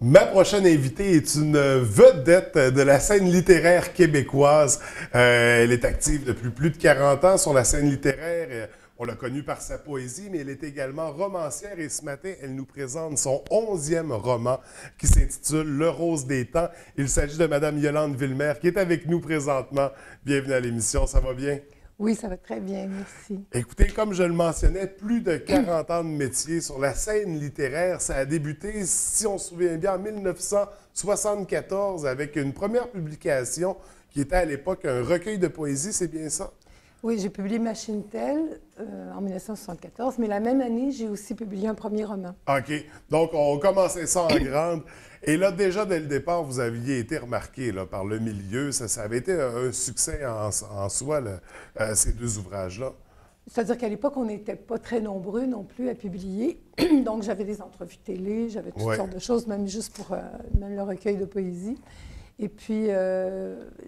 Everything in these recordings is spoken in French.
Ma prochaine invitée est une vedette de la scène littéraire québécoise. Elle est active depuis plus de 40 ans sur la scène littéraire. On l'a connue par sa poésie, mais elle est également romancière et ce matin, elle nous présente son 11e roman qui s'intitule Le Rose des temps. Il s'agit de Madame Yolande Villemer qui est avec nous présentement. Bienvenue à l'émission, ça va bien? Oui, ça va très bien, merci. Écoutez, comme je le mentionnais, plus de 40 ans de métier sur la scène littéraire. Ça a débuté, si on se souvient bien, en 1974 avec une première publication qui était à l'époque un recueil de poésie, c'est bien ça? Oui, j'ai publié Machine Telle en 1974, mais la même année, j'ai aussi publié un premier roman. OK. Donc, on commençait ça en grande. Et là, déjà, dès le départ, vous aviez été remarqué là, par le milieu. Ça avait été un succès en soi, là, ces deux ouvrages-là. C'est-à-dire qu'à l'époque, on n'était pas très nombreux non plus à publier. Donc, j'avais des entrevues télé, j'avais toutes sortes de choses, même juste pour même le recueil de poésie. Et puis,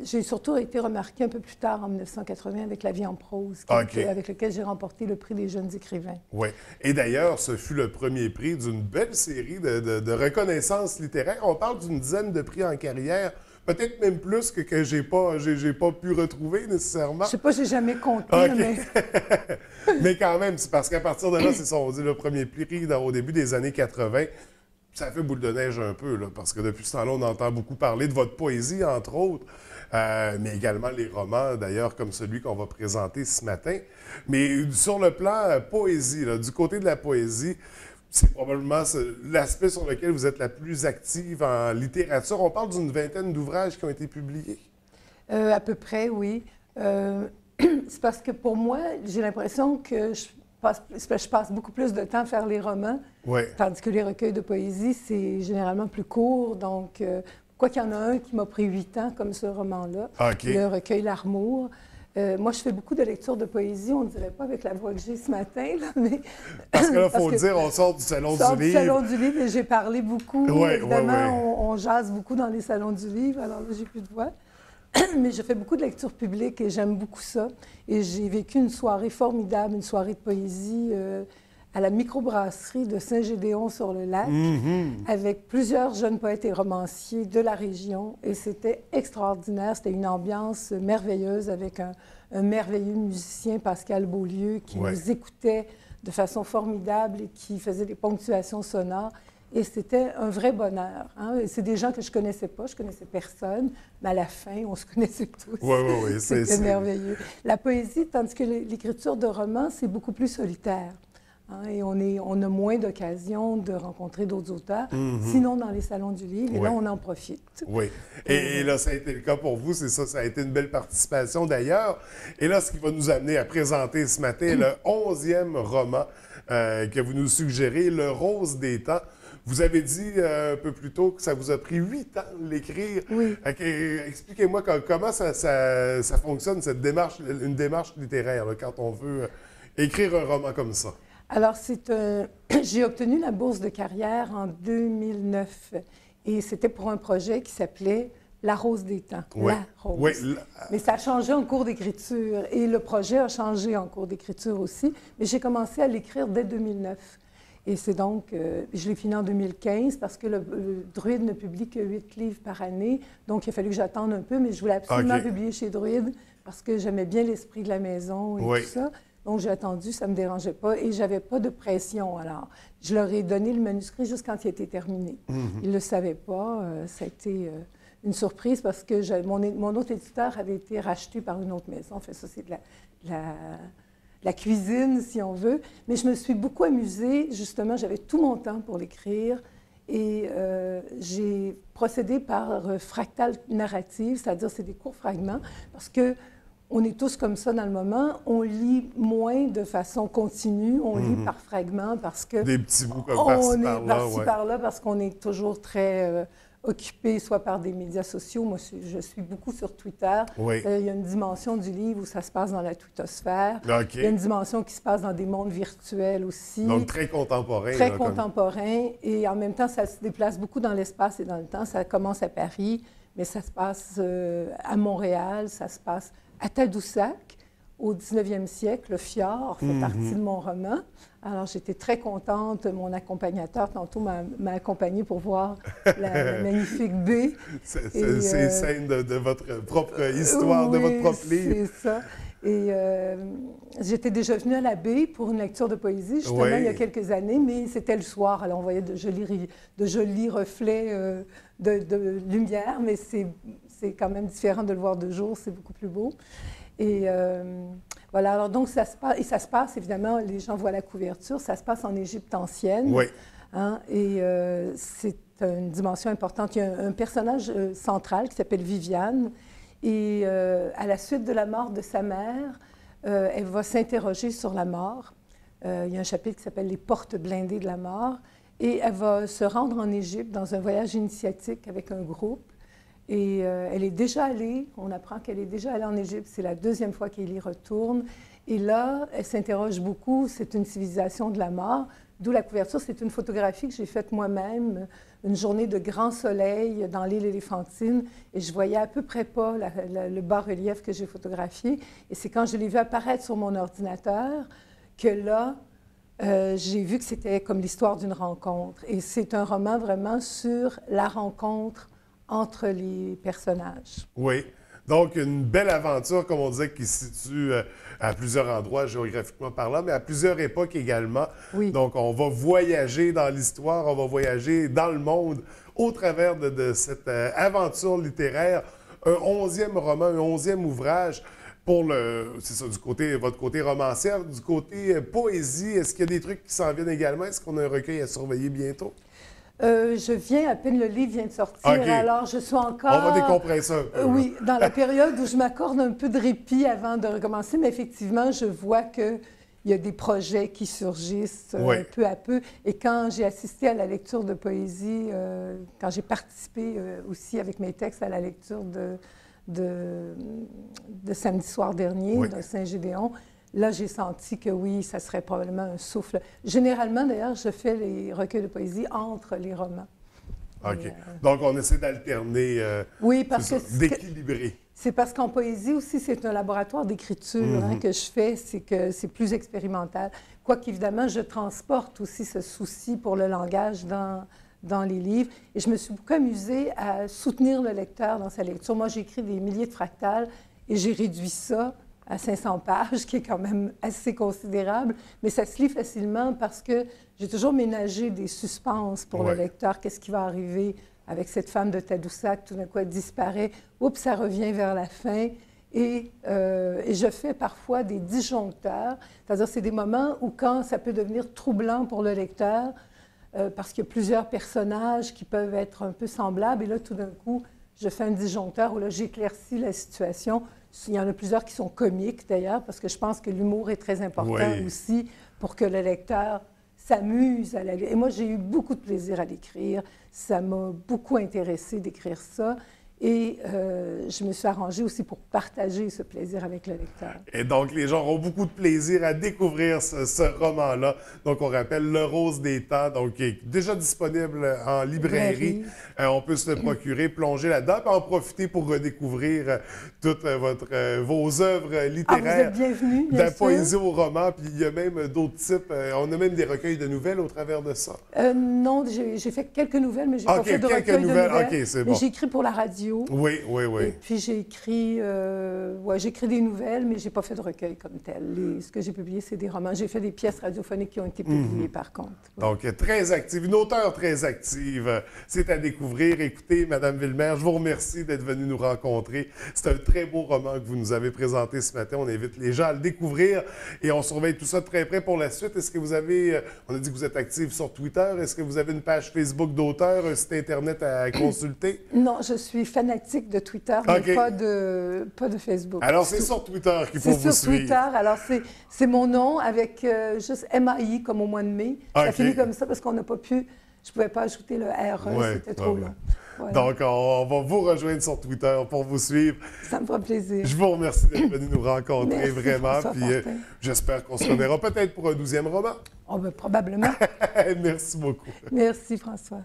j'ai surtout été remarquée un peu plus tard, en 1980, avec La vie en prose, avec lequel j'ai remporté le prix des jeunes écrivains. Oui. Et d'ailleurs, ce fut le premier prix d'une belle série de reconnaissances littéraires. On parle d'une dizaine de prix en carrière, peut-être même plus que j'ai pas pu retrouver nécessairement. Je sais pas, j'ai jamais compté, mais... mais quand même, c'est parce qu'à partir de là, c'est ça, on dit le premier prix au début des années 80. Ça fait boule de neige un peu, là, parce que depuis ce temps-là, on entend beaucoup parler de votre poésie, entre autres, mais également les romans, d'ailleurs, comme celui qu'on va présenter ce matin. Mais sur le plan poésie, là, du côté de la poésie, c'est probablement l'aspect sur lequel vous êtes la plus active en littérature. On parle d'une vingtaine d'ouvrages qui ont été publiés. À peu près, oui. C'est parce que pour moi, j'ai l'impression que je passe beaucoup plus de temps à faire les romans, tandis que les recueils de poésie, c'est généralement plus court. Donc, quoi qu'il y en a un qui m'a pris 8 ans, comme ce roman-là, le recueil L'Armour. Moi, je fais beaucoup de lectures de poésie, on ne dirait pas avec la voix que j'ai ce matin, là, mais... Parce que là, il faut le dire, on sort du Salon du Livre. Du Salon du Livre, et j'ai parlé beaucoup. Évidemment, on jase beaucoup dans les salons du livre, alors là, j'ai plus de voix. Mais je fais beaucoup de lectures publiques et j'aime beaucoup ça. Et j'ai vécu une soirée formidable, une soirée de poésie à la microbrasserie de Saint-Gédéon-sur-le-Lac, avec plusieurs jeunes poètes et romanciers de la région. Et c'était extraordinaire. C'était une ambiance merveilleuse avec un merveilleux musicien, Pascal Beaulieu, qui nous écoutait de façon formidable et qui faisait des ponctuations sonores. Et c'était un vrai bonheur. Hein? C'est des gens que je ne connaissais pas, je ne connaissais personne, mais à la fin, on se connaissait tous. Oui, c'était merveilleux. La poésie, tandis que l'écriture de romans, c'est beaucoup plus solitaire. Hein? Et on a moins d'occasions de rencontrer d'autres auteurs, sinon dans les salons du livre, et là, on en profite. Oui. Et là, ça a été le cas pour vous, c'est ça, ça a été une belle participation d'ailleurs. Et là, ce qui va nous amener à présenter ce matin le 11e roman que vous nous suggérez, Le Rose des temps. Vous avez dit un peu plus tôt que ça vous a pris 8 ans de l'écrire. Oui. Expliquez-moi comment ça fonctionne, une démarche littéraire, là, quand on veut écrire un roman comme ça. Alors, j'ai obtenu la bourse de carrière en 2009 et c'était pour un projet qui s'appelait La Rose des temps. La Rose. Mais ça a changé en cours d'écriture et le projet a changé en cours d'écriture aussi. Mais j'ai commencé à l'écrire dès 2009. Et c'est donc, je l'ai fini en 2015 parce que le Druide ne publie que 8 livres par année. Donc, il a fallu que j'attende un peu, mais je voulais absolument publier chez Druide parce que j'aimais bien l'esprit de la maison et tout ça. Donc, j'ai attendu, ça ne me dérangeait pas et je n'avais pas de pression. Alors, je leur ai donné le manuscrit juste quand il était terminé. Ils ne le savaient pas. Ça a été une surprise parce que mon autre éditeur avait été racheté par une autre maison. Enfin, ça, c'est de la cuisine, si on veut. Mais je me suis beaucoup amusée. Justement, j'avais tout mon temps pour l'écrire. Et j'ai procédé par fractale narrative, c'est-à-dire c'est des courts fragments, parce que on est tous comme ça dans le moment. On lit moins de façon continue. On lit par fragments parce que... Des petits bouts comme par-ci, par-là. Par-ci, par-là, parce qu'on est toujours très... occupé soit par des médias sociaux. Moi, je suis beaucoup sur Twitter. Il y a une dimension du livre où ça se passe dans la twittosphère. Il y a une dimension qui se passe dans des mondes virtuels aussi. Donc, très contemporain. Très contemporain. Et en même temps, ça se déplace beaucoup dans l'espace et dans le temps. Ça commence à Paris, mais ça se passe à Montréal, ça se passe à Tadoussac, au 19e siècle. Le fjord fait partie de mon roman. Alors, j'étais très contente. Mon accompagnateur, tantôt, m'a accompagnée pour voir la magnifique baie. C'est scène de votre propre histoire, de votre propre livre. C'est ça. Et j'étais déjà venue à la baie pour une lecture de poésie, justement, il y a quelques années, mais c'était le soir. Alors, on voyait de jolis reflets de lumière, mais c'est quand même différent de le voir de jour, c'est beaucoup plus beau. Et voilà, alors donc ça se passe, évidemment, les gens voient la couverture, ça se passe en Égypte ancienne. Oui. Hein, et c'est une dimension importante. Il y a un personnage central qui s'appelle Viviane. Et à la suite de la mort de sa mère, elle va s'interroger sur la mort. Il y a un chapitre qui s'appelle « Les portes blindées de la mort ». Et elle va se rendre en Égypte dans un voyage initiatique avec un groupe. Et elle est déjà allée, on apprend qu'elle est déjà allée en Égypte, c'est la deuxième fois qu'elle y retourne. Et là, elle s'interroge beaucoup, c'est une civilisation de la mort, d'où la couverture. C'est une photographie que j'ai faite moi-même, une journée de grand soleil dans l'île Éléphantine, et je voyais à peu près pas le bas-relief que j'ai photographié. Et c'est quand je l'ai vu apparaître sur mon ordinateur que là, j'ai vu que c'était comme l'histoire d'une rencontre. Et c'est un roman vraiment sur la rencontre entre les personnages. Oui. Donc, une belle aventure, comme on disait, qui se situe à plusieurs endroits géographiquement parlant, mais à plusieurs époques également. Oui. Donc, on va voyager dans l'histoire, on va voyager dans le monde au travers de cette aventure littéraire. Un 11e roman, un 11e ouvrage pour c'est ça, votre côté romancière, du côté poésie. Est-ce qu'il y a des trucs qui s'en viennent également? Est-ce qu'on a un recueil à surveiller bientôt? Je viens, à peine le livre vient de sortir, alors je suis encore... On va décompresser un peu. Oui, dans la période où je m'accorde un peu de répit avant de recommencer, mais effectivement, je vois qu'il y a des projets qui surgissent peu à peu. Et quand j'ai assisté à la lecture de poésie, quand j'ai participé aussi avec mes textes à la lecture de samedi soir dernier, de Saint-Gédéon, là, j'ai senti que oui, ça serait probablement un souffle. Généralement, d'ailleurs, je fais les recueils de poésie entre les romans. OK. Donc, on essaie d'alterner, oui, parce que d'équilibrer. C'est parce qu'en poésie aussi, c'est un laboratoire d'écriture que je fais, c'est que c'est plus expérimental. Quoiqu'évidemment, je transporte aussi ce souci pour le langage dans les livres. Et je me suis beaucoup amusée à soutenir le lecteur dans sa lecture. Moi, j'ai écrit des milliers de fractales et j'ai réduit ça à 500 pages, qui est quand même assez considérable, mais ça se lit facilement parce que j'ai toujours ménagé des suspens pour le lecteur. Qu'est-ce qui va arriver avec cette femme de Tadoussac? Tout d'un coup, elle disparaît. Oups, ça revient vers la fin. Et je fais parfois des disjoncteurs, c'est-à-dire c'est des moments où quand ça peut devenir troublant pour le lecteur, parce qu'il y a plusieurs personnages qui peuvent être un peu semblables, et là, tout d'un coup, je fais un disjoncteur où là, j'éclaircis la situation. Il y en a plusieurs qui sont comiques, d'ailleurs, parce que je pense que l'humour est très important aussi pour que le lecteur s'amuse à la lire. Et moi, j'ai eu beaucoup de plaisir à l'écrire. Ça m'a beaucoup intéressée d'écrire ça. Et je me suis arrangée aussi pour partager ce plaisir avec le lecteur. Et donc, les gens auront beaucoup de plaisir à découvrir ce roman-là. Donc, on rappelle Le Rose des Temps, donc qui est déjà disponible en librairie. On peut se le procurer, plonger là-dedans, puis en profiter pour redécouvrir toutes vos œuvres littéraires. Ah, vous êtes bienvenus, bien de la sûr. poésie au roman, puis il y a même d'autres types. On a même des recueils de nouvelles au travers de ça. Non, j'ai fait quelques nouvelles, mais j'ai pas fait de recueil de nouvelles. OK, c'est bon. Mais j'ai écrit pour la radio. Oui. Et puis j'ai écrit des nouvelles, mais j'ai pas fait de recueil comme tel. Ce que j'ai publié, c'est des romans. J'ai fait des pièces radiophoniques qui ont été publiées, par contre. Donc, très active, une auteure très active. C'est à découvrir. Écoutez, Madame Villemer, je vous remercie d'être venue nous rencontrer. C'est un très beau roman que vous nous avez présenté ce matin. On invite les gens à le découvrir et on surveille tout ça de très près pour la suite. Est-ce que vous avez, on a dit que vous êtes active sur Twitter, est-ce que vous avez une page Facebook d'auteur, un site Internet à consulter? Non, je suis fanatique de Twitter, mais pas de Facebook. Alors, c'est sur Twitter qu'il faut vous suivre. C'est sur Twitter. Alors, c'est mon nom avec juste MAI, comme au mois de mai. Ça finit comme ça parce qu'on n'a pas pu... Je ne pouvais pas ajouter le RE, c'était trop long. Voilà. Donc, on va vous rejoindre sur Twitter pour vous suivre. Ça me fera plaisir. Je vous remercie d'être venu nous rencontrer, merci, vraiment. Puis j'espère qu'on se reverra peut-être pour un 12e roman. Oh, ben, probablement. Merci beaucoup. Merci, François.